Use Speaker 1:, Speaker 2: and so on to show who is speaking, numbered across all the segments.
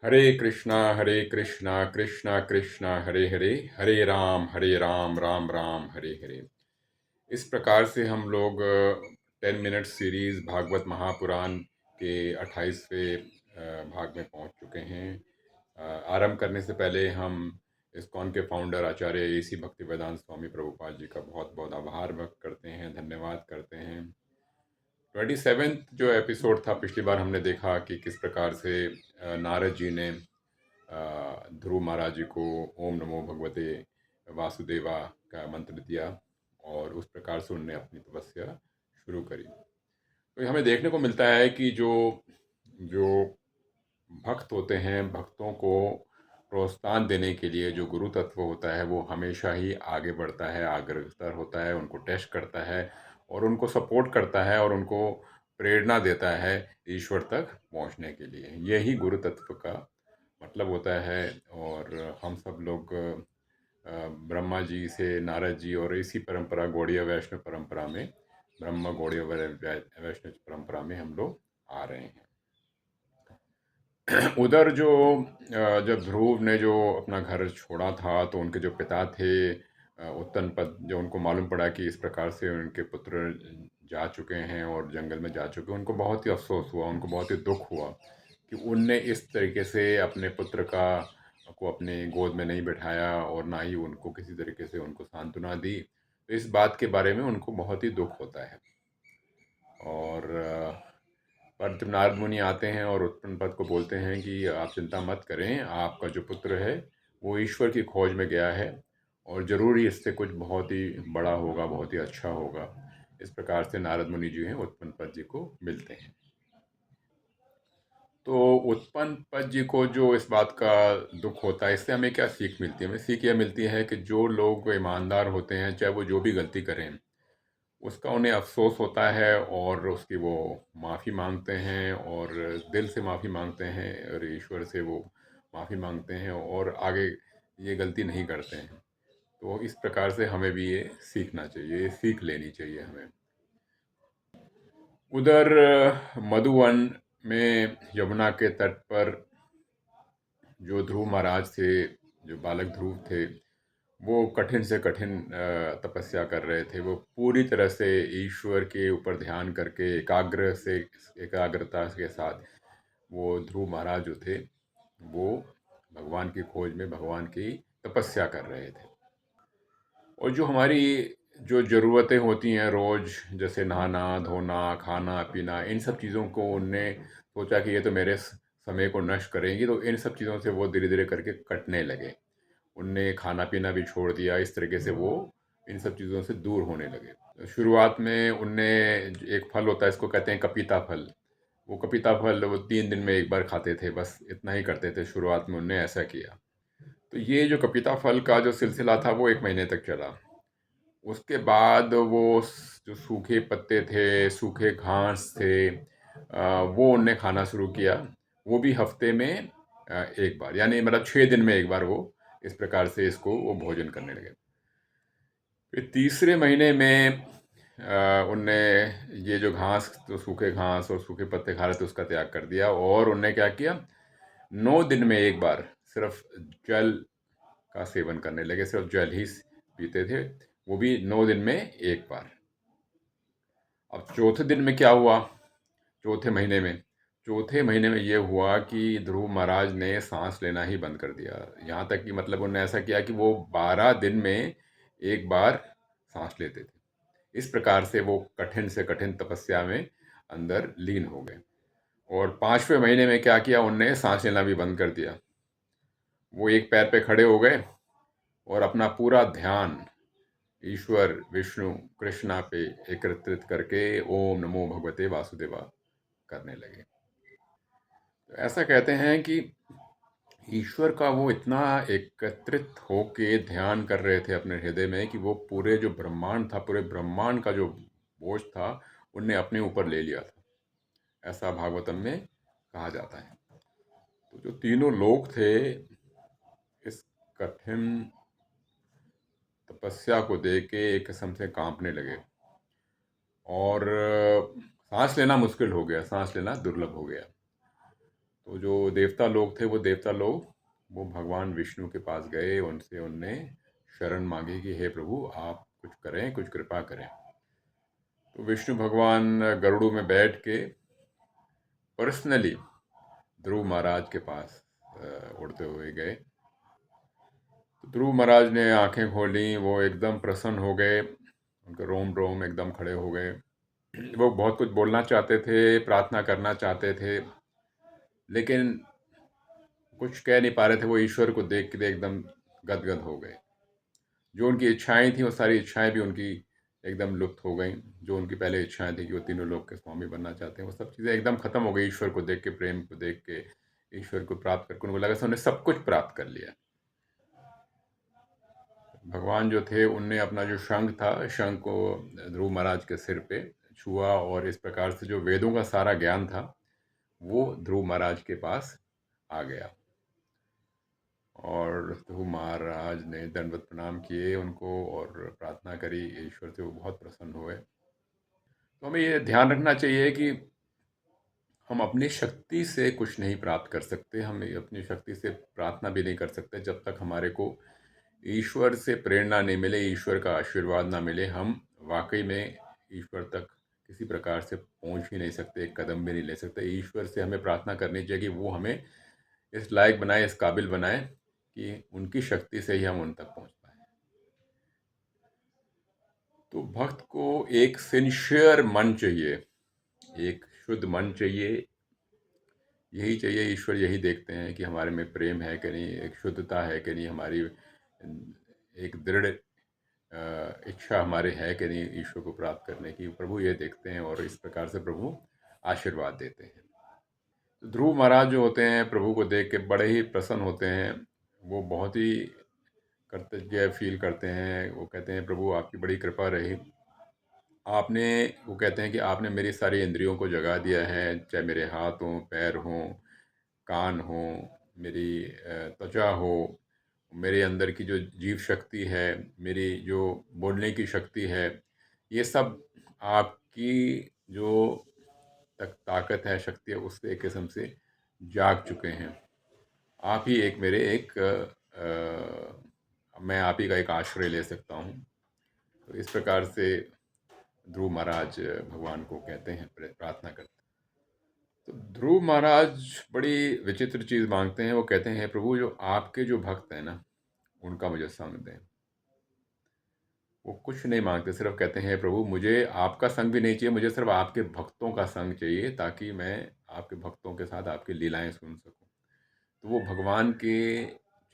Speaker 1: हरे कृष्णा कृष्णा कृष्णा हरे हरे, हरे राम राम राम हरे हरे। इस प्रकार से हम लोग 10 मिनट सीरीज भागवत महापुराण के 28वें भाग में पहुंच चुके हैं। आरंभ करने से पहले हम इस्कॉन के फाउंडर आचार्य एसी भक्तिवेदांत स्वामी प्रभुपाद जी का बहुत बहुत आभार व्यक्त करते हैं, धन्यवाद करते हैं। 27th जो एपिसोड था, पिछली बार हमने देखा कि किस प्रकार से नारद जी ने ध्रुव महाराज जी को ओम नमो भगवते वासुदेवा का मंत्र दिया और उस प्रकार से उनने अपनी तपस्या शुरू करी। तो हमें देखने को मिलता है कि जो जो भक्त होते हैं, भक्तों को प्रोत्साहन देने के लिए जो गुरु तत्व होता है वो हमेशा ही आगे बढ़ता है, अग्रसर होता है, उनको टेस्ट करता है और उनको सपोर्ट करता है और उनको प्रेरणा देता है ईश्वर तक पहुंचने के लिए। यही गुरु तत्व का मतलब होता है। और हम सब लोग ब्रह्मा जी से नारद जी और इसी परंपरा गौड़ीय वैष्णव परंपरा में, ब्रह्म गौड़ीय वैष्णव परंपरा में हम लोग आ रहे हैं। उधर जो जब ध्रुव ने जो अपना घर छोड़ा था तो उनके जो पिता थे उत्तनपद, जो उनको मालूम पड़ा कि इस प्रकार से उनके पुत्र जा चुके हैं और जंगल में जा चुके हैं, उनको बहुत ही अफसोस हुआ, उनको बहुत ही दुख हुआ कि उनने इस तरीके से अपने पुत्र को अपने गोद में नहीं बैठाया और ना ही उनको किसी तरीके से उनको सांत्वना दी। तो इस बात के बारे में उनको बहुत ही दुख होता है। और पर जब नारद मुनि आते हैं और उत्पन्न पद को बोलते हैं कि आप चिंता मत करें, आपका जो पुत्र है वो ईश्वर की खोज में गया है और ज़रूर ही इससे कुछ बहुत ही बड़ा होगा, बहुत ही अच्छा होगा। इस प्रकार से नारद मुनि जी हैं उत्पन्न पद जी को मिलते हैं। तो उत्पन्न पद जी को जो इस बात का दुख होता है, इससे हमें क्या सीख मिलती है? हमें सीख यह मिलती है कि जो लोग ईमानदार होते हैं, चाहे वो जो भी गलती करें, उसका उन्हें अफ़सोस होता है और उसकी वो माफ़ी मांगते हैं और दिल से माफ़ी मांगते हैं और ईश्वर से वो माफ़ी मांगते हैं और आगे ये गलती नहीं करते हैं। तो इस प्रकार से हमें भी ये सीखना चाहिए, ये सीख लेनी चाहिए हमें। उधर मधुवन में यमुना के तट पर जो ध्रुव महाराज थे, जो बालक ध्रुव थे, वो कठिन से कठिन तपस्या कर रहे थे। वो पूरी तरह से ईश्वर के ऊपर ध्यान करके एकाग्रता के साथ वो ध्रुव महाराज जो थे वो भगवान की खोज में भगवान की तपस्या कर रहे थे। और जो हमारी जो ज़रूरतें होती हैं रोज़, जैसे नहाना धोना खाना पीना, इन सब चीज़ों को उनने सोचा कि ये तो मेरे समय को नष्ट करेंगी, तो इन सब चीज़ों से वो धीरे धीरे करके कटने लगे। उनने खाना पीना भी छोड़ दिया, इस तरीके से वो इन सब चीज़ों से दूर होने लगे। शुरुआत में उनने एक फल होता है, इसको कहते हैं कपीता फल, वो कपीता फल वो 3 दिन में एक बार खाते थे, बस इतना ही करते थे। शुरुआत में उनने ऐसा किया। तो ये जो कपीता फल का जो सिलसिला था वो 1 महीने तक चला। उसके बाद वो जो सूखे पत्ते थे, सूखे घास थे, वो उनने खाना शुरू किया। वो भी हफ्ते में एक बार, यानी मतलब 6 दिन में एक बार वो इस प्रकार से इसको वो भोजन करने लगे। फिर तीसरे महीने में उनने ये जो घास, तो सूखे घास और सूखे पत्ते खा रहे थे, उसका त्याग कर दिया और उनने क्या किया, 9 दिन में एक बार सिर्फ जल का सेवन करने लगे, सिर्फ जल ही पीते थे, वो भी 9 दिन में एक बार। अब चौथे दिन में क्या हुआ? चौथे महीने में चौथे महीने में ये हुआ कि ध्रुव महाराज ने सांस लेना ही बंद कर दिया। यहाँ तक कि मतलब उन्होंने ऐसा किया कि वो 12 दिन में एक बार सांस लेते थे। इस प्रकार से वो कठिन से कठिन तपस्या में अंदर लीन हो गए। और 5वें महीने में क्या किया, उनने सांस लेना भी बंद कर दिया। वो एक पैर पे खड़े हो गए और अपना पूरा ध्यान ईश्वर विष्णु कृष्णा पे एकत्रित करके ओम नमो भगवते वासुदेवा करने लगे। तो ऐसा कहते हैं कि ईश्वर का वो इतना एकत्रित होके ध्यान कर रहे थे अपने हृदय में कि वो पूरे जो ब्रह्मांड था, पूरे ब्रह्मांड का जो बोझ था, उनने अपने ऊपर ले लिया था, ऐसा भागवतम में कहा जाता है। तो जो तीनों लोग थे इस कठिन तपस्या को देख के एक किस्म से कांपने लगे और सांस लेना मुश्किल हो गया, सांस लेना दुर्लभ हो गया। तो जो देवता लोग थे वो भगवान विष्णु के पास गए, उनसे उनने शरण मांगी कि हे प्रभु आप कुछ करें, कुछ कृपा करें। तो विष्णु भगवान गरुड़ में बैठ के पर्सनली ध्रुव महाराज के पास उड़ते हुए गए। तो ध्रुव महाराज ने आंखें खोली, वो एकदम प्रसन्न हो गए, उनके रोम रोम एकदम खड़े हो गए। वो बहुत कुछ बोलना चाहते थे, प्रार्थना करना चाहते थे, लेकिन कुछ कह नहीं पा रहे थे। वो ईश्वर को देख के एकदम गदगद हो गए। जो उनकी इच्छाएं थी वो सारी इच्छाएं भी उनकी एकदम लुप्त हो गई। जो उनकी पहले इच्छाएं थी कि वो तीनों लोक के स्वामी बनना चाहते हैं, वो सब चीज़ें एकदम खत्म हो गई। ईश्वर को देख के, प्रेम को देख के, ईश्वर को प्राप्त करके उनको लगा कि उन्होंने सब कुछ प्राप्त कर लिया। भगवान जो थे उनने अपना जो शंख था, शंख को ध्रुव महाराज के सिर पे छुआ, और इस प्रकार से जो वेदों का सारा ज्ञान था वो ध्रुव महाराज के पास आ गया। और ध्रुव महाराज ने दंडवत प्रणाम किए उनको और प्रार्थना करी ईश्वर से। वो बहुत प्रसन्न हुए। तो हमें ये ध्यान रखना चाहिए कि हम अपनी शक्ति से कुछ नहीं प्राप्त कर सकते। हम अपनी शक्ति से प्रार्थना भी नहीं कर सकते जब तक हमारे को ईश्वर से प्रेरणा नहीं मिले, ईश्वर का आशीर्वाद ना मिले। हम वाकई में ईश्वर तक किसी प्रकार से पहुंच ही नहीं सकते, एक कदम भी नहीं ले सकते। ईश्वर से हमें प्रार्थना करनी चाहिए कि वो हमें इस लायक बनाए, इस काबिल बनाए कि उनकी शक्ति से ही हम उन तक पहुंच पाए। तो भक्त को एक सिंसियर मन चाहिए, एक शुद्ध मन चाहिए। यही चाहिए, ईश्वर यही देखते हैं कि हमारे में प्रेम है कि नहीं, एक शुद्धता है कि नहीं, हमारी एक दृढ़ इच्छा हमारे है कि नहीं ईश्वर को प्राप्त करने की। प्रभु ये देखते हैं और इस प्रकार से प्रभु आशीर्वाद देते हैं। तो ध्रुव महाराज जो होते हैं प्रभु को देख के बड़े ही प्रसन्न होते हैं। वो बहुत ही कृतज्ञ फील करते हैं। वो कहते हैं प्रभु आपकी बड़ी कृपा रही। आपने, वो कहते हैं कि आपने मेरी सारी इंद्रियों को जगा दिया है, चाहे मेरे हाथ हों, पैर हों, कान हो, मेरी त्वचा हो, मेरे अंदर की जो जीव शक्ति है, मेरी जो बोलने की शक्ति है, ये सब आपकी जो तक ताकत है, शक्ति है, उससे एक किस्म से जाग चुके हैं। आप ही एक मेरे एक मैं आप ही का एक आश्रय ले सकता हूँ। तो इस प्रकार से ध्रुव महाराज भगवान को कहते हैं, प्रार्थना करते हैं। तो ध्रुव महाराज बड़ी विचित्र चीज मांगते हैं। वो कहते हैं प्रभु जो आपके जो भक्त हैं ना उनका मुझे संग दें। वो कुछ नहीं मांगते, सिर्फ कहते हैं प्रभु मुझे आपका संग भी नहीं चाहिए, मुझे सिर्फ आपके भक्तों का संग चाहिए ताकि मैं आपके भक्तों के साथ आपकी लीलाएं सुन सकूं। तो वो भगवान के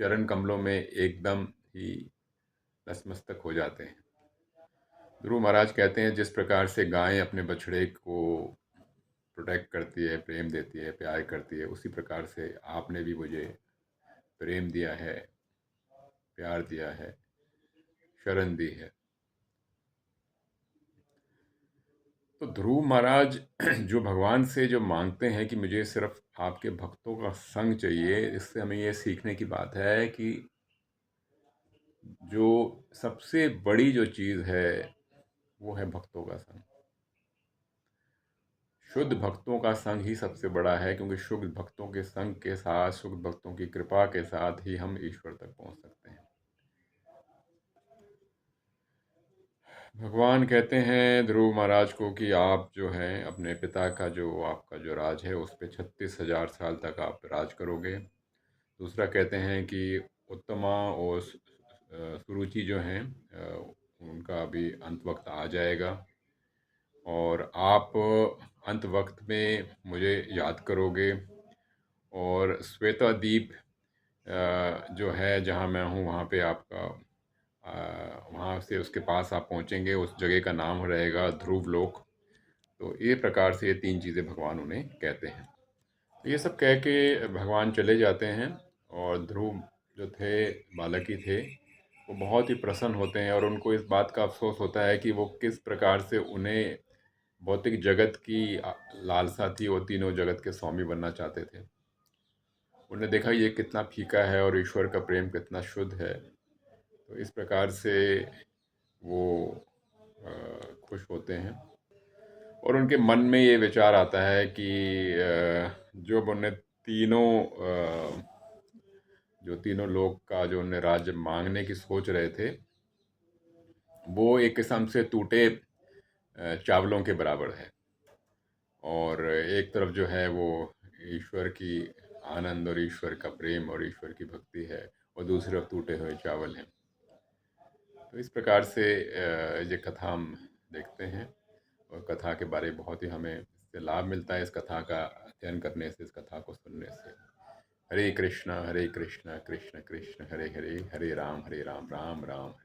Speaker 1: चरण कमलों में एकदम ही नतमस्तक हो जाते हैं। ध्रुव महाराज कहते हैं जिस प्रकार से गाय अपने बछड़े को प्रोटेक्ट करती है, प्रेम देती है, प्यार करती है, उसी प्रकार से आपने भी मुझे प्रेम दिया है, प्यार दिया है, शरण दी है। तो ध्रुव महाराज जो भगवान से जो मांगते हैं कि मुझे सिर्फ आपके भक्तों का संग चाहिए, इससे हमें ये सीखने की बात है कि जो सबसे बड़ी जो चीज़ है वो है भक्तों का संग। शुद्ध भक्तों का संग ही सबसे बड़ा है, क्योंकि शुद्ध भक्तों के संग के साथ, शुद्ध भक्तों की कृपा के साथ ही हम ईश्वर तक पहुंच सकते हैं। भगवान कहते हैं ध्रुव महाराज को कि आप जो हैं अपने पिता का जो आपका जो राज है उस पर 36,000 साल तक आप राज करोगे। दूसरा कहते हैं कि उत्तमा और सुरुचि जो हैं उनका भी अंत वक्त आ जाएगा, और आप अंत वक्त में मुझे याद करोगे। और श्वेतादीप जो है जहाँ मैं हूँ वहाँ पे आपका वहाँ से उसके पास आप पहुँचेंगे, उस जगह का नाम रहेगा ध्रुव लोक। तो ये प्रकार से ये तीन चीज़ें भगवान उन्हें कहते हैं। तो ये सब कह के भगवान चले जाते हैं। और ध्रुव जो थे, बालक ही थे, वो बहुत ही प्रसन्न होते हैं और उनको इस बात का अफसोस होता है कि वो किस प्रकार से उन्हें भौतिक जगत की लालसा थी, वो तीनों जगत के स्वामी बनना चाहते थे। उन्होंने देखा ये कितना फीका है और ईश्वर का प्रेम कितना शुद्ध है। तो इस प्रकार से वो खुश होते हैं और उनके मन में ये विचार आता है कि जो उन्हें तीनों जो तीनों लोग का जो उन्हें राज्य मांगने की सोच रहे थे, वो एक किस्म से टूटे चावलों के बराबर है। और एक तरफ जो है वो ईश्वर की आनंद और ईश्वर का प्रेम और ईश्वर की भक्ति है, और दूसरी तरफ टूटे हुए चावल हैं। तो इस प्रकार से ये कथा हम देखते हैं, और कथा के बारे में बहुत ही हमें इससे लाभ मिलता है, इस कथा का अध्ययन करने से, इस कथा को सुनने से। हरे कृष्णा कृष्ण कृष्ण हरे हरे, हरे राम राम राम।